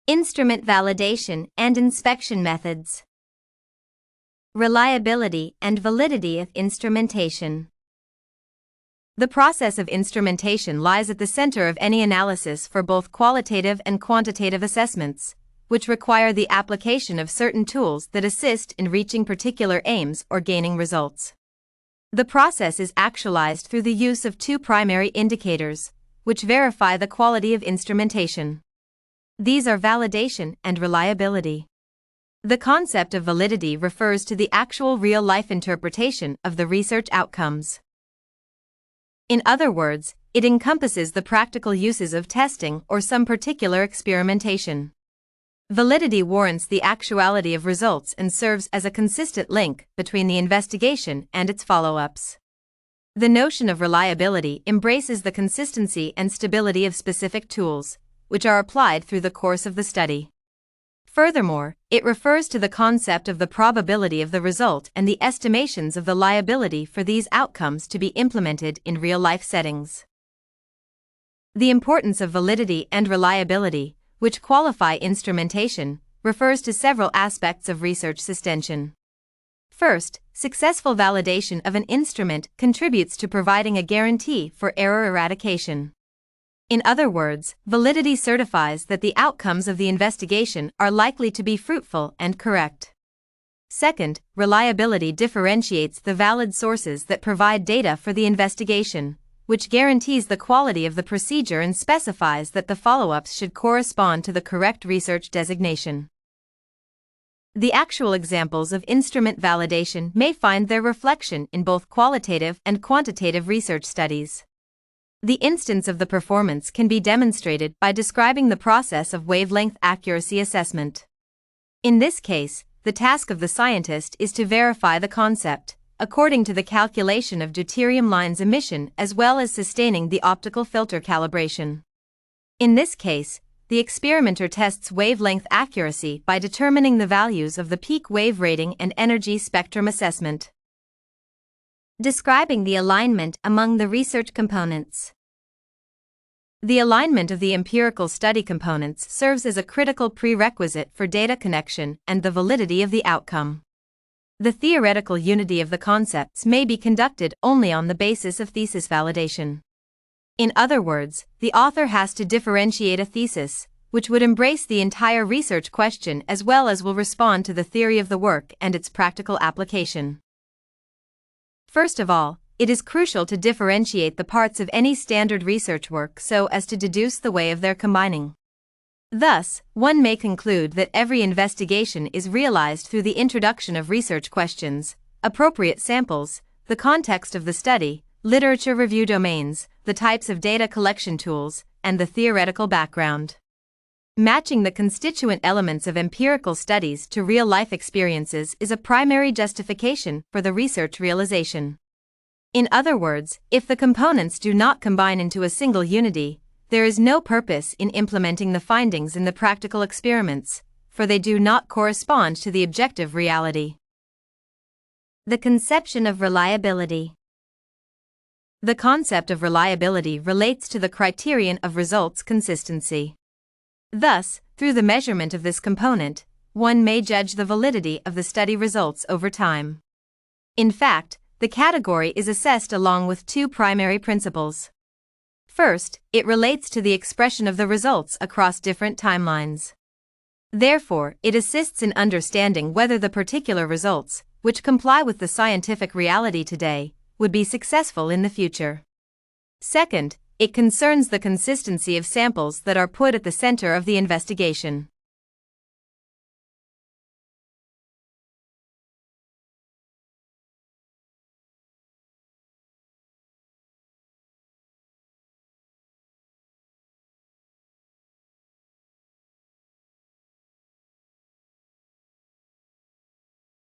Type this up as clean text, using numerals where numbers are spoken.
Instrument validation and inspection methods. Reliability and validity of instrumentation. The process of instrumentation lies at the center of any analysis for both qualitative and quantitative assessments, which require the application of certain tools that assist in reaching particular aims or gaining results. The process is actualized through the use of two primary indicators, which verify the quality of instrumentation. These are validation and reliability. The concept of validity refers to the actual real-life interpretation of the research outcomes. In other words, it encompasses the practical uses of testing or some particular experimentation. Validity warrants the actuality of results and serves as a consistent link between the investigation and its follow-ups. The notion of reliability embraces the consistency and stability of specific tools, which are applied through the course of the study. Furthermore, it refers to the concept of the probability of the result and the estimations of the liability for these outcomes to be implemented in real-life settings. The importance of validity and reliability, which qualify instrumentation, refers to several aspects of research sustention. First, successful validation of an instrument contributes to providing a guarantee for error eradication. In other words, validity certifies that the outcomes of the investigation are likely to be fruitful and correct. Second, reliability differentiates the valid sources that provide data for the investigation, which guarantees the quality of the procedure and specifies that the follow-ups should correspond to the correct research designation. The actual examples of instrument validation may find their reflection in both qualitative and quantitative research studies. The instance of the performance can be demonstrated by describing the process of wavelength accuracy assessment. In this case, the task of the scientist is to verify the concept, according to the calculation of deuterium lines emission as well as sustaining the optical filter calibration. In this case, the experimenter tests wavelength accuracy by determining the values of the peak wave rating and energy spectrum assessment. Describing the alignment among the research components. The alignment of the empirical study components serves as a critical prerequisite for data connection and the validity of the outcome. The theoretical unity of the concepts may be conducted only on the basis of thesis validation. In other words, the author has to differentiate a thesis, which would embrace the entire research question as well as will respond to the theory of the work and its practical application. First of all, it is crucial to differentiate the parts of any standard research work so as to deduce the way of their combining. Thus, one may conclude that every investigation is realized through the introduction of research questions, appropriate samples, the context of the study, literature review domains, the types of data collection tools, and the theoretical background. Matching the constituent elements of empirical studies to real-life experiences is a primary justification for the research realization. In other words, if the components do not combine into a single unity, there is no purpose in implementing the findings in the practical experiments, for they do not correspond to the objective reality. The conception of reliability. The concept of reliability relates to the criterion of results consistency. Thus, through the measurement of this component, one may judge the validity of the study results over time. In fact, the category is assessed along with two primary principles. First, it relates to the expression of the results across different timelines. Therefore, it assists in understanding whether the particular results, which comply with the scientific reality today, would be successful in the future. Second, it concerns the consistency of samples that are put at the center of the investigation.